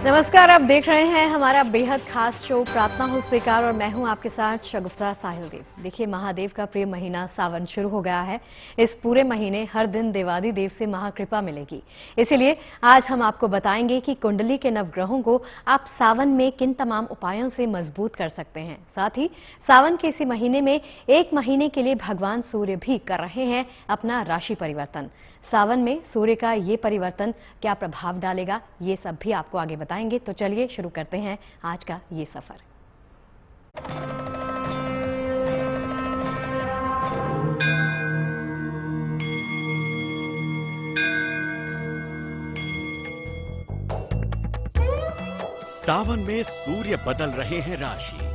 नमस्कार, आप देख रहे हैं हमारा बेहद खास शो प्रार्थना हो स्वीकार और मैं हूं आपके साथ शगुफ्ता साहिल देव। देखिए, महादेव का प्रिय महीना सावन शुरू हो गया है। इस पूरे महीने हर दिन देवादि देव से महाकृपा मिलेगी। इसीलिए आज हम आपको बताएंगे कि कुंडली के नवग्रहों को आप सावन में किन तमाम उपायों से मजबूत कर सकते हैं। साथ ही सावन के इसी महीने में एक महीने के लिए भगवान सूर्य भी कर रहे हैं अपना राशि परिवर्तन। सावन में सूर्य का ये परिवर्तन क्या प्रभाव डालेगा, ये सब भी आपको आगे बताएंगे। तो चलिए शुरू करते हैं आज का ये सफर। सावन में सूर्य बदल रहे हैं राशि।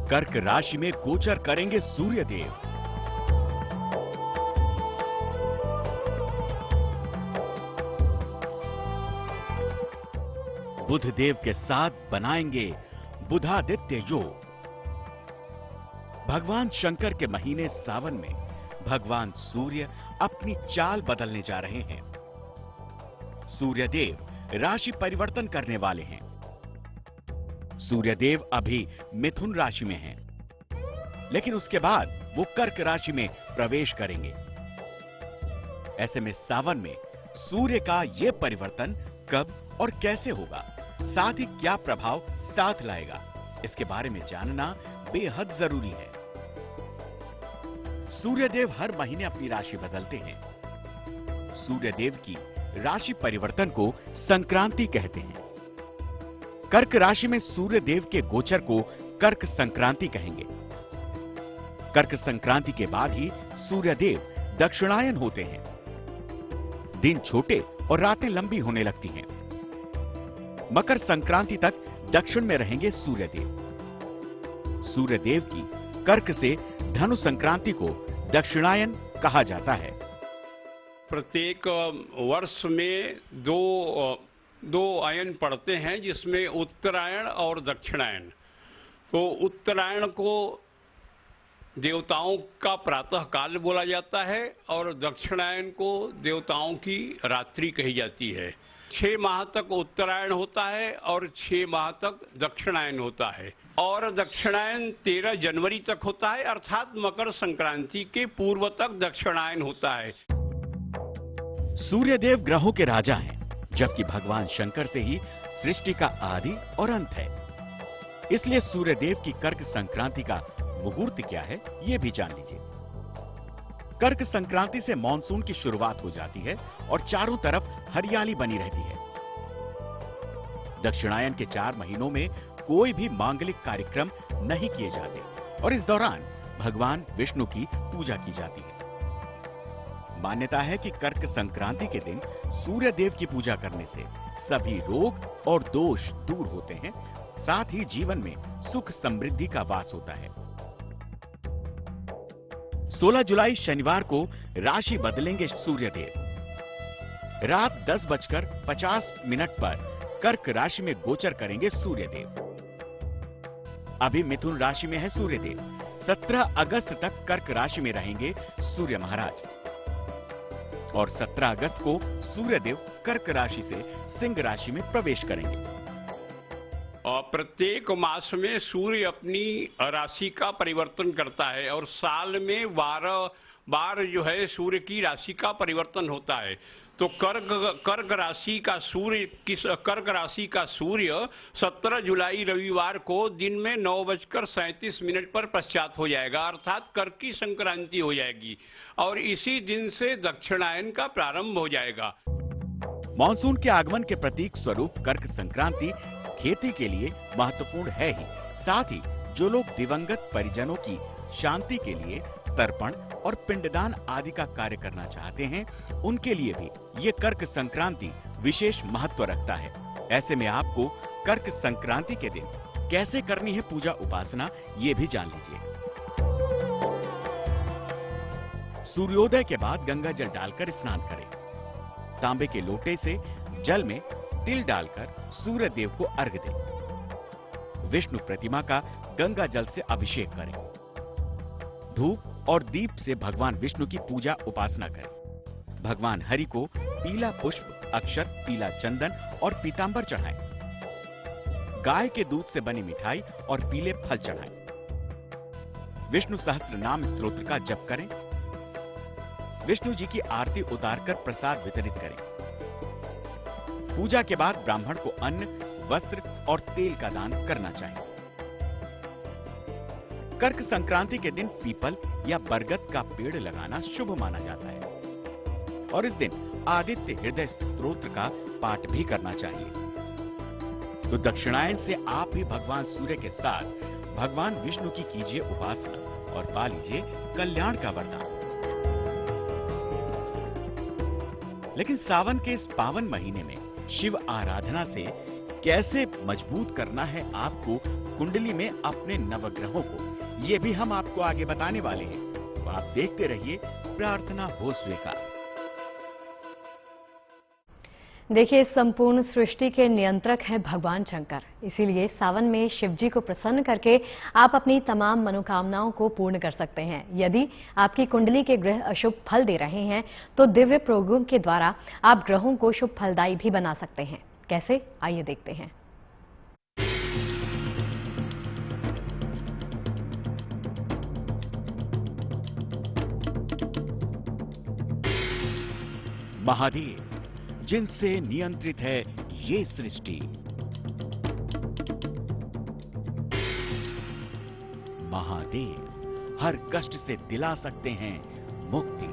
कर्क राशि में गोचर करेंगे सूर्य देव। बुध देव के साथ बनाएंगे बुधादित्य योग। भगवान शंकर के महीने सावन में भगवान सूर्य अपनी चाल बदलने जा रहे हैं। सूर्य देव राशि परिवर्तन करने वाले हैं। सूर्य देव अभी मिथुन राशि में हैं, लेकिन उसके बाद वो कर्क राशि में प्रवेश करेंगे। ऐसे में सावन में सूर्य का यह परिवर्तन कब और कैसे होगा, साथ ही क्या प्रभाव साथ लाएगा, इसके बारे में जानना बेहद जरूरी है। सूर्य देव हर महीने अपनी राशि बदलते हैं। सूर्य देव की राशि परिवर्तन को संक्रांति कहते हैं। कर्क राशि में सूर्य देव के गोचर को कर्क संक्रांति कहेंगे। कर्क संक्रांति के बाद ही सूर्य देव दक्षिणायन होते हैं। दिन छोटे और रातें लंबी होने लगती हैं। मकर संक्रांति तक दक्षिण में रहेंगे सूर्य देव। सूर्य देव की कर्क से धनु संक्रांति को दक्षिणायन कहा जाता है। प्रत्येक वर्ष में दो अयन पड़ते हैं, जिसमें उत्तरायण और दक्षिणायन। तो उत्तरायण को देवताओं का प्रातः काल बोला जाता है और दक्षिणायन को देवताओं की रात्रि कही जाती है। 6 माह तक उत्तरायण होता है और 6 माह तक दक्षिणायन होता है। और दक्षिणायन 13 जनवरी तक होता है, अर्थात मकर संक्रांति के पूर्व तक दक्षिणायन होता है। सूर्यदेव ग्रहों के राजा हैं, जबकि भगवान शंकर से ही सृष्टि का आदि और अंत है। इसलिए सूर्यदेव की कर्क संक्रांति का मुहूर्त क्या है, यह भी जान लीजिए। कर्क संक्रांति से मॉनसून की शुरुआत हो जाती है और चारों तरफ हरियाली बनी रहती है। दक्षिणायन के 4 महीनों में कोई भी मांगलिक कार्यक्रम नहीं किए जाते और इस दौरान भगवान विष्णु की पूजा की जाती है। मान्यता है कि कर्क संक्रांति के दिन सूर्य देव की पूजा करने से सभी रोग और दोष दूर होते हैं, साथ ही जीवन में सुख समृद्धि का वास होता है। 16 जुलाई शनिवार को राशि बदलेंगे सूर्य देव। रात 10:50 पर कर्क राशि में गोचर करेंगे सूर्य देव। अभी मिथुन राशि में है सूर्य देव। 17 अगस्त तक कर्क राशि में रहेंगे सूर्य महाराज और 17 अगस्त को सूर्य देव कर्क राशि से सिंह राशि में प्रवेश करेंगे। और प्रत्येक मास में सूर्य अपनी राशि का परिवर्तन करता है और साल में 12 बार जो है सूर्य की राशि का परिवर्तन होता है। तो कर्क राशि का सूर्य 17 जुलाई रविवार को दिन में 9:37 पर पश्चात हो जाएगा, अर्थात कर्क की संक्रांति हो जाएगी और इसी दिन से दक्षिणायन का प्रारंभ हो जाएगा। मॉनसून के आगमन के प्रतीक स्वरूप कर्क संक्रांति खेती के लिए महत्वपूर्ण है ही, साथ ही जो लोग दिवंगत परिजनों की शांति के लिए तर्पण और पिंडदान आदि का कार्य करना चाहते हैं, उनके लिए भी ये कर्क संक्रांति विशेष महत्व रखता है। ऐसे में आपको कर्क संक्रांति के दिन कैसे करनी है पूजा उपासना, ये भी जान लीजिए। सूर्योदय के बाद गंगा जल डालकर स्नान करें। तांबे के लोटे से जल में तिल डालकर सूर्य देव को अर्घ्य दें। विष्णु प्रतिमा का गंगा जल से अभिषेक करें। धूप और दीप से भगवान विष्णु की पूजा उपासना करें। भगवान हरि को पीला पुष्प, अक्षत, पीला चंदन और पीतांबर चढ़ाएं। गाय के दूध से बनी मिठाई और पीले फल चढ़ाएं। विष्णु सहस्त्र नाम स्तोत्र का जप करें। विष्णु जी की आरती उतारकर प्रसाद वितरित करें। पूजा के बाद ब्राह्मण को अन्न, वस्त्र और तेल का दान करना चाहिए। कर्क संक्रांति के दिन पीपल या बरगद का पेड़ लगाना शुभ माना जाता है और इस दिन आदित्य हृदय स्तोत्र का पाठ भी करना चाहिए। तो दक्षिणायन से आप भी भगवान सूर्य के साथ भगवान विष्णु की कीजिए उपासना और पा लीजिए कल्याण का वरदान। लेकिन सावन के इस पावन महीने में शिव आराधना से कैसे मजबूत करना है आपको कुंडली में अपने नवग्रहों को, ये भी हम आपको आगे बताने वाले हैं। तो आप देखते रहिए प्रार्थना हो स्वीकार। देखिए, संपूर्ण सृष्टि के नियंत्रक हैं भगवान शंकर। इसीलिए सावन में शिव जी को प्रसन्न करके आप अपनी तमाम मनोकामनाओं को पूर्ण कर सकते हैं। यदि आपकी कुंडली के ग्रह अशुभ फल दे रहे हैं तो दिव्य प्रयोगों के द्वारा आप ग्रहों को शुभ फलदायी भी बना सकते हैं। कैसे, आइए देखते हैं। महादेव, जिनसे नियंत्रित है ये सृष्टि, महादेव हर कष्ट से दिला सकते हैं मुक्ति।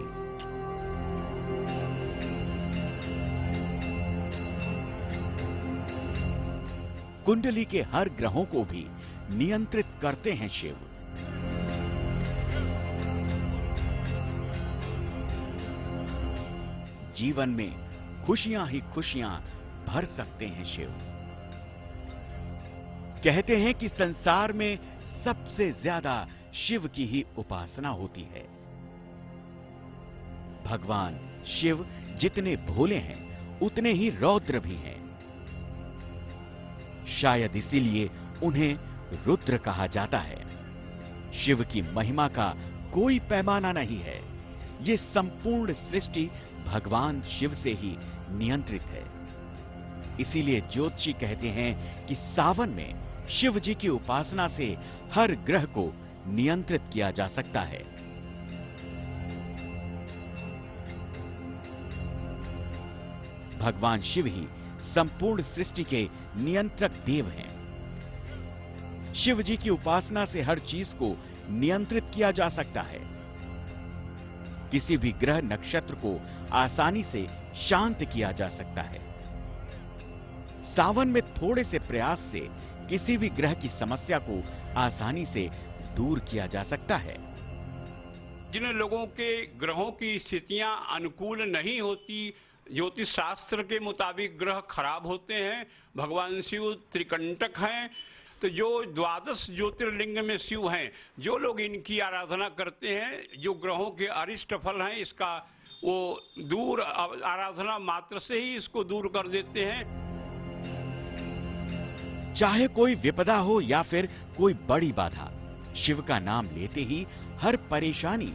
कुंडली के हर ग्रहों को भी नियंत्रित करते हैं शिव। जीवन में खुशियां ही खुशियां भर सकते हैं शिव। कहते हैं कि संसार में सबसे ज्यादा शिव की ही उपासना होती है। भगवान शिव जितने भोले हैं उतने ही रौद्र भी हैं। शायद इसीलिए उन्हें रुद्र कहा जाता है। शिव की महिमा का कोई पैमाना नहीं है। ये संपूर्ण सृष्टि भगवान शिव से ही नियंत्रित है। इसीलिए ज्योतिषी कहते हैं कि सावन में शिव जी की उपासना से हर ग्रह को नियंत्रित किया जा सकता है। भगवान शिव ही संपूर्ण सृष्टि के नियंत्रक देव हैं। शिव जी की उपासना से हर चीज को नियंत्रित किया जा सकता है। किसी भी ग्रह नक्षत्र को आसानी से शांत किया जा सकता है। सावन में थोड़े से प्रयास से किसी भी ग्रह की समस्या को आसानी से दूर किया जा सकता है। जिन लोगों के ग्रहों की स्थितियां अनुकूल नहीं होती, ज्योतिष शास्त्र के मुताबिक ग्रह खराब होते हैं, भगवान शिव त्रिकंटक हैं, तो जो द्वादश ज्योतिर्लिंग में शिव हैं, जो लोग इनकी आराधना करते हैं, जो ग्रहों के अरिष्ट फल हैं, इसका वो दूर आराधना मात्र से ही इसको दूर कर देते हैं। चाहे कोई विपदा हो या फिर कोई बड़ी बाधा, शिव का नाम लेते ही हर परेशानी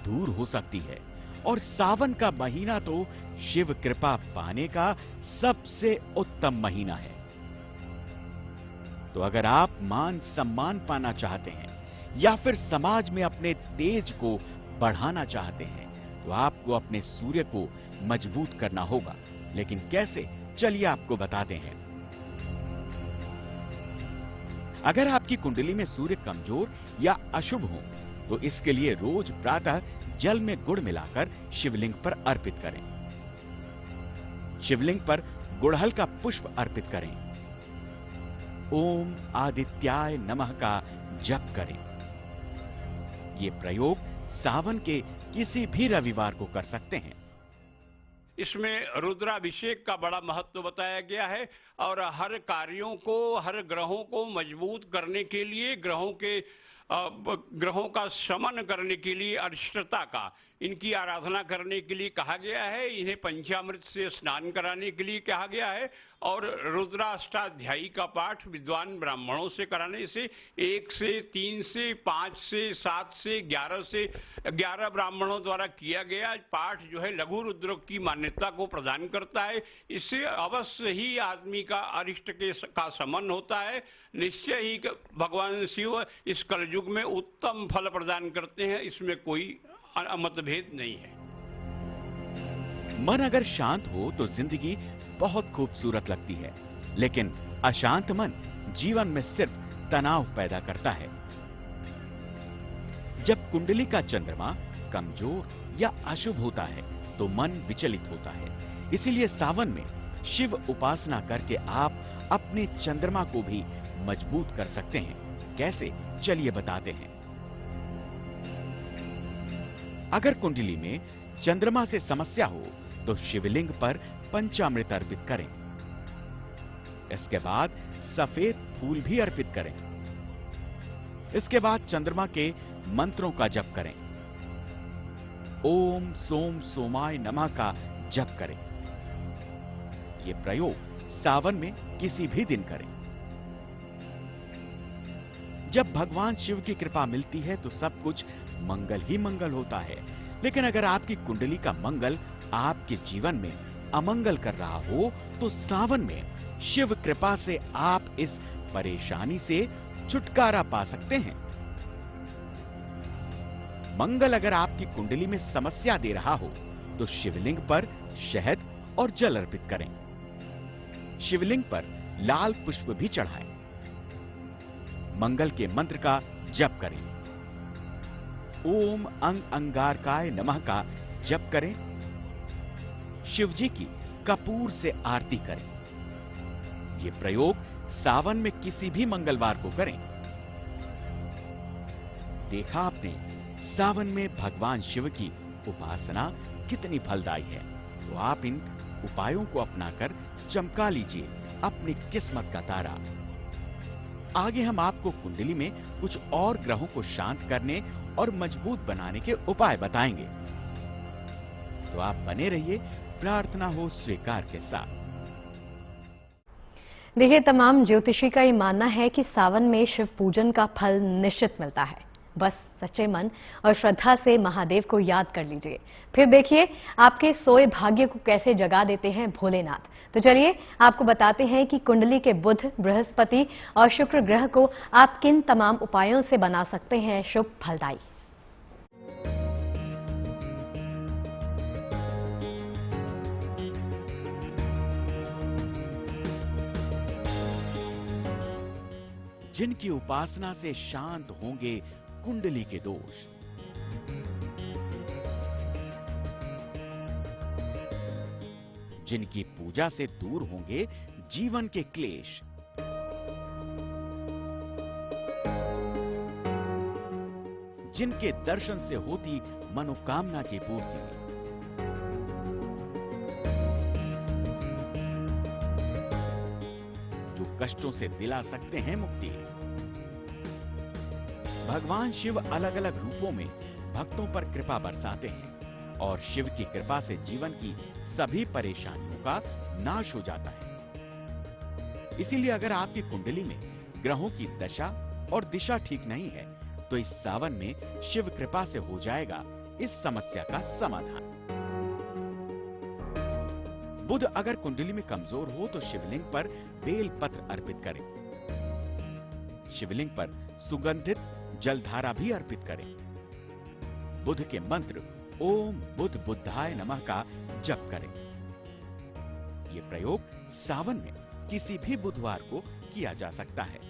दूर हो सकती है। और सावन का महीना तो शिव कृपा पाने का सबसे उत्तम महीना है। तो अगर आप मान सम्मान पाना चाहते हैं या फिर समाज में अपने तेज को बढ़ाना चाहते हैं तो आपको अपने सूर्य को मजबूत करना होगा। लेकिन कैसे, चलिए आपको बताते हैं। अगर आपकी कुंडली में सूर्य कमजोर या अशुभ हो तो इसके लिए रोज प्रातः जल में गुड़ मिलाकर शिवलिंग पर अर्पित करें। शिवलिंग पर गुड़हल का पुष्प अर्पित करें। ओम आदित्याय नमः का जप करें। ये प्रयोग सावन के किसी भी रविवार को कर सकते हैं। इसमें रुद्राभिषेक का बड़ा महत्व बताया गया है और हर कार्यों को, हर ग्रहों को मजबूत करने के लिए, ग्रहों का शमन करने के लिए, अरिष्टता का, इनकी आराधना करने के लिए कहा गया है। इन्हें पंचामृत से स्नान कराने के लिए कहा गया है और रुद्राष्टाध्यायी का पाठ विद्वान ब्राह्मणों से कराने से 1 से 3 से 5 से 7 से 11 ब्राह्मणों द्वारा किया गया पाठ जो है लघु रुद्र की मान्यता को प्रदान करता है। इससे अवश्य ही आदमी का अरिष्ट का शमन होता है। निश्चय ही भगवान शिव इस कलयुग में उत्तम फल प्रदान करते हैं, इसमें कोई मतभेद नहीं है। मन अगर शांत हो तो जिंदगी बहुत खूबसूरत लगती है, लेकिन अशांत मन जीवन में सिर्फ तनाव पैदा करता है। जब कुंडली का चंद्रमा कमजोर या अशुभ होता है तो मन विचलित होता है। इसीलिए सावन में शिव उपासना करके आप अपने चंद्रमा को भी मजबूत कर सकते हैं। कैसे, चलिए बताते हैं। अगर कुंडली में चंद्रमा से समस्या हो तो शिवलिंग पर पंचामृत अर्पित करें। इसके बाद सफेद फूल भी अर्पित करें। इसके बाद चंद्रमा के मंत्रों का जप करें। ओम सोम सोमाय नमः का जप करें। यह प्रयोग सावन में किसी भी दिन करें। जब भगवान शिव की कृपा मिलती है तो सब कुछ मंगल ही मंगल होता है। लेकिन अगर आपकी कुंडली का मंगल आपके जीवन में अमंगल कर रहा हो तो सावन में शिव कृपा से आप इस परेशानी से छुटकारा पा सकते हैं। मंगल अगर आपकी कुंडली में समस्या दे रहा हो तो शिवलिंग पर शहद और जल अर्पित करें। शिवलिंग पर लाल पुष्प भी चढ़ाएं। मंगल के मंत्र का जप करें। ओम अंग अंगारकाय नमः का जप करें। शिव जी की कपूर से आरती करें। यह प्रयोग सावन में किसी भी मंगलवार को करें। देखा आपने सावन में भगवान शिव की उपासना कितनी फलदायी है। तो आप इन उपायों को अपनाकर चमका लीजिए अपनी किस्मत का तारा। आगे हम आपको कुंडली में कुछ और ग्रहों को शांत करने और मजबूत बनाने के उपाय बताएंगे। तो आप बने रहिए प्रार्थना हो स्वीकार के साथ। देखिए, तमाम ज्योतिषी का ये मानना है कि सावन में शिव पूजन का फल निश्चित मिलता है। बस सच्चे मन और श्रद्धा से महादेव को याद कर लीजिए, फिर देखिए आपके सोए भाग्य को कैसे जगा देते हैं भोलेनाथ। तो चलिए आपको बताते हैं कि कुंडली के बुध, बृहस्पति और शुक्र ग्रह को आप किन तमाम उपायों से बना सकते हैं शुभ फलदायी। जिनकी उपासना से शांत होंगे कुंडली के दोष। जिनकी पूजा से दूर होंगे जीवन के क्लेश। जिनके दर्शन से होती मनोकामना की पूर्ति। जो कष्टों से दिला सकते हैं मुक्ति। भगवान शिव अलग अलग रूपों में भक्तों पर कृपा बरसाते हैं और शिव की कृपा से जीवन की सभी परेशानियों का नाश हो जाता है। इसीलिए अगर आपकी कुंडली में ग्रहों की दशा और दिशा ठीक नहीं है तो इस सावन में शिव कृपा से हो जाएगा इस समस्या का समाधान। बुध अगर कुंडली में कमजोर हो तो शिवलिंग पर बेल पत्र अर्पित करें। शिवलिंग पर सुगंधित जलधारा भी अर्पित करें। बुध के मंत्र ओम बुध बुद्धाय नमः का जप करें। यह प्रयोग सावन में किसी भी बुधवार को किया जा सकता है।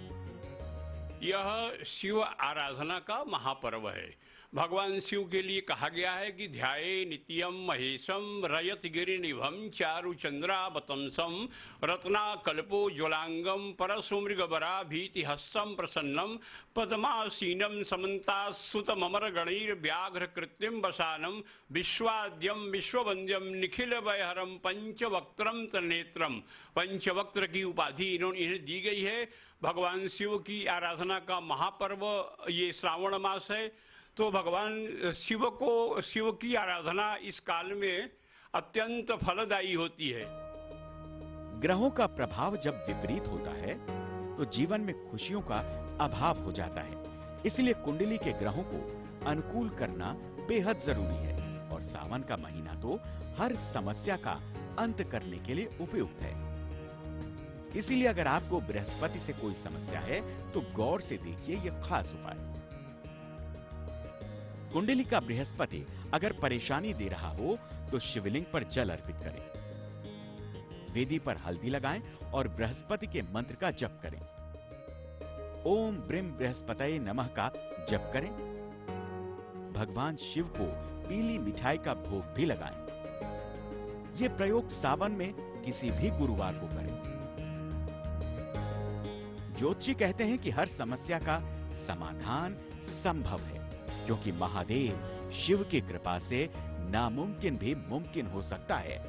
यह शिव आराधना का महापर्व है। भगवान शिव के लिए कहा गया है कि ध्याये नित्यम महेशम रयत गिरिनिभम चारु चंद्रावतंसम रत्ना कल्पो ज्वलांगम परसुमृगबरा भीति हस्तम प्रसन्नम पद्मासीनम समन्ता सुतमर गणीर व्याघ्र कृत्रिम वसानम विश्वाद्यम विश्ववंद्यम निखिल वयहरम पंचवक्त्रम त्रिनेत्रम। पंचवक्त्र की उपाधि इन्हें दी गई है। भगवान शिव की आराधना का महापर्व ये श्रावण मास है। तो भगवान शिव की आराधना इस काल में अत्यंत फलदायी होती है। ग्रहों का प्रभाव जब विपरीत होता है तो जीवन में खुशियों का अभाव हो जाता है। इसलिए कुंडली के ग्रहों को अनुकूल करना बेहद जरूरी है और सावन का महीना तो हर समस्या का अंत करने के लिए उपयुक्त है। इसीलिए अगर आपको बृहस्पति से कोई समस्या है तो गौर से देखिए यह खास उपाय। कुंडली का बृहस्पति अगर परेशानी दे रहा हो तो शिवलिंग पर जल अर्पित करें, वेदी पर हल्दी लगाएं और बृहस्पति के मंत्र का जप करें। ओम ब्रीम बृहस्पतये नमः का जप करें। भगवान शिव को पीली मिठाई का भोग भी लगाएं। ये प्रयोग सावन में किसी भी गुरुवार को करें। ज्योतिषी कहते हैं कि हर समस्या का समाधान संभव है, क्योंकि महादेव शिव की कृपा से नामुमकिन भी मुमकिन हो सकता है।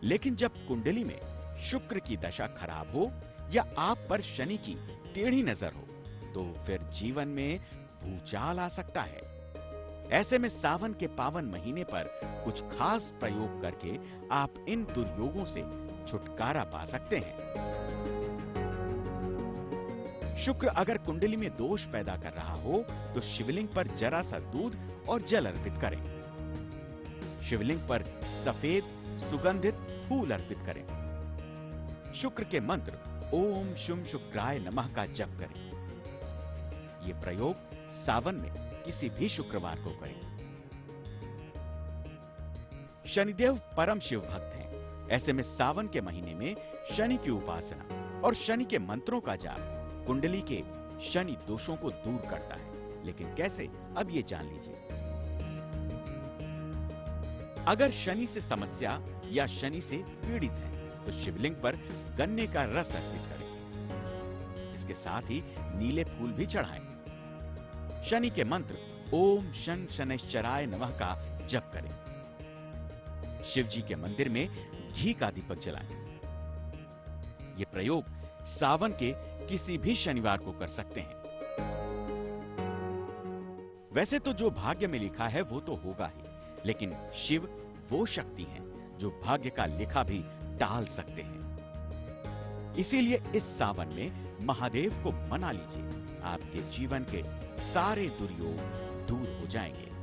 लेकिन जब कुंडली में शुक्र की दशा खराब हो या आप पर शनि की टेढ़ी नजर हो तो फिर जीवन में भूचाल आ सकता है। ऐसे में सावन के पावन महीने पर कुछ खास प्रयोग करके आप इन दुर्योगों से छुटकारा पा सकते हैं। शुक्र अगर कुंडली में दोष पैदा कर रहा हो तो शिवलिंग पर जरा सा दूध और जल अर्पित करें। शिवलिंग पर सफेद सुगंधित फूल अर्पित करें। शुक्र के मंत्र ओम शुम शुक्राय नमः का जप करें। ये प्रयोग सावन में किसी भी शुक्रवार को करें। शनिदेव परम शिव भक्त हैं। ऐसे में सावन के महीने में शनि की उपासना और शनि के मंत्रों का जाप कुंडली के शनि दोषों को दूर करता है। लेकिन कैसे, अब ये जान लीजिए। अगर शनि से समस्या या शनि से पीड़ित है तो शिवलिंग पर गन्ने का रस अर्पित करें। इसके साथ ही नीले फूल भी चढ़ाएं। शनि के मंत्र ओम शन शनैश्चराय नमः का जप करें। शिव जी के मंदिर में घी का दीपक जलाएं। ये प्रयोग सावन के किसी भी शनिवार को कर सकते हैं। वैसे तो जो भाग्य में लिखा है वो तो होगा ही, लेकिन शिव वो शक्ति हैं जो भाग्य का लिखा भी टाल सकते हैं। इसीलिए इस सावन में महादेव को मना लीजिए। आपके जीवन के सारे दुर्योग दूर हो जाएंगे।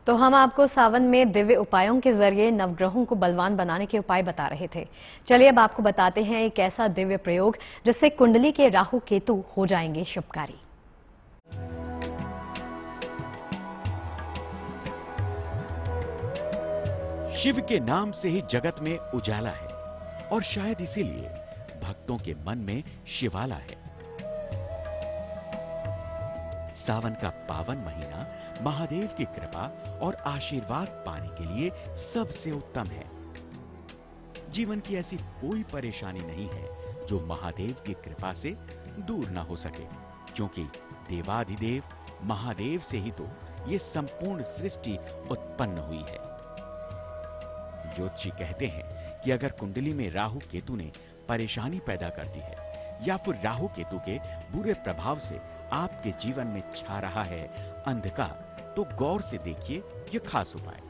तो हम आपको सावन में दिव्य उपायों के जरिए नवग्रहों को बलवान बनाने के उपाय बता रहे थे। चलिए अब आपको बताते हैं एक ऐसा दिव्य प्रयोग जिससे कुंडली के राहु केतु हो जाएंगे शुभकारी। शिव के नाम से ही जगत में उजाला है और शायद इसीलिए भक्तों के मन में शिवाला है। सावन का पावन महीना महादेव की कृपा और आशीर्वाद पाने के लिए सबसे उत्तम है। जीवन की ऐसी कोई परेशानी नहीं है जो महादेव की कृपा से दूर ना हो सके, क्योंकि देवाधिदेव महादेव से ही तो ये संपूर्ण सृष्टि उत्पन्न हुई है। ज्योतिषी कहते हैं कि अगर कुंडली में राहु केतु ने परेशानी पैदा कर दी है या फिर राहु केतु के बुरे प्रभाव से आपके जीवन में छा रहा है अंधकार, तो गौर से देखिए ये खास उपाय।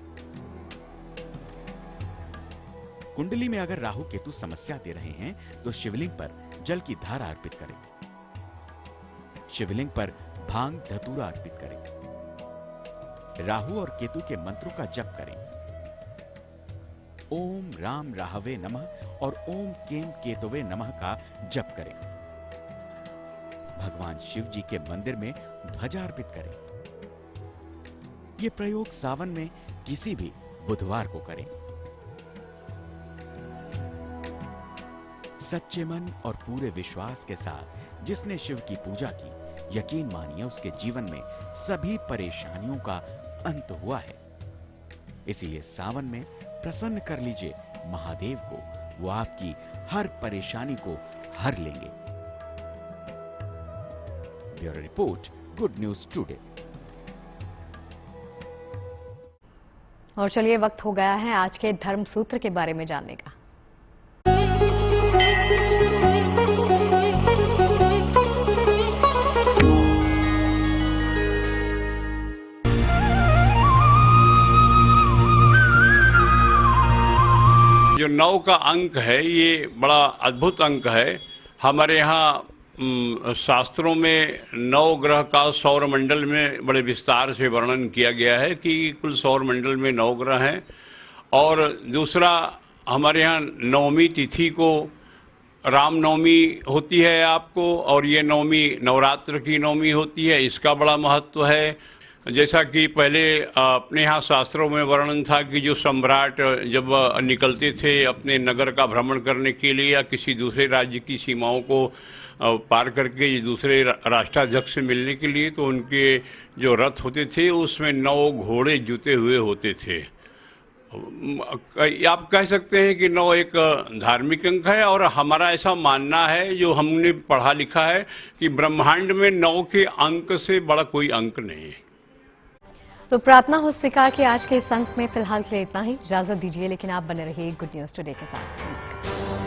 कुंडली में अगर राहु केतु समस्या दे रहे हैं तो शिवलिंग पर जल की धारा अर्पित करें। शिवलिंग पर भांग धतूरा अर्पित करें। राहु और केतु के मंत्रों का जप करें। ओम राम राहवे नमः और ओम केम केतवे नमः का जप करें। भगवान शिव जी के मंदिर में ध्वजा अर्पित करें। ये प्रयोग सावन में किसी भी बुधवार को करें। सच्चे मन और पूरे विश्वास के साथ जिसने शिव की पूजा की, यकीन मानिए उसके जीवन में सभी परेशानियों का अंत हुआ है। इसीलिए सावन में प्रसन्न कर लीजिए महादेव को, वो आपकी हर परेशानी को हर लेंगे। Bureau report, good news today. और चलिए वक्त हो गया है आज के धर्म सूत्र के बारे में जानने का। 9 का अंक है, ये बड़ा अद्भुत अंक है। हमारे यहाँ शास्त्रों में 9 ग्रह का सौर मंडल में बड़े विस्तार से वर्णन किया गया है कि कुल सौर मंडल में 9 ग्रह हैं। और दूसरा, हमारे यहाँ नवमी तिथि को रामनवमी होती है आपको, और ये नवमी नवरात्र की नवमी होती है, इसका बड़ा महत्व है। जैसा कि पहले अपने यहाँ शास्त्रों में वर्णन था कि जो सम्राट जब निकलते थे अपने नगर का भ्रमण करने के लिए या किसी दूसरे राज्य की सीमाओं को पार करके दूसरे राष्ट्राध्यक्ष से मिलने के लिए, तो उनके जो रथ होते थे उसमें 9 घोड़े जुते हुए होते थे। आप कह सकते हैं कि 9 एक धार्मिक अंक है, और हमारा ऐसा मानना है, जो हमने पढ़ा लिखा है, कि ब्रह्मांड में 9 के अंक से बड़ा कोई अंक नहीं है। तो प्रार्थना हो स्वीकार के आज के इस अंक में फिलहाल के लिए इतना ही। इजाजत दीजिए, लेकिन आप बने रहिए गुड न्यूज टुडे के साथ। नमस्कार।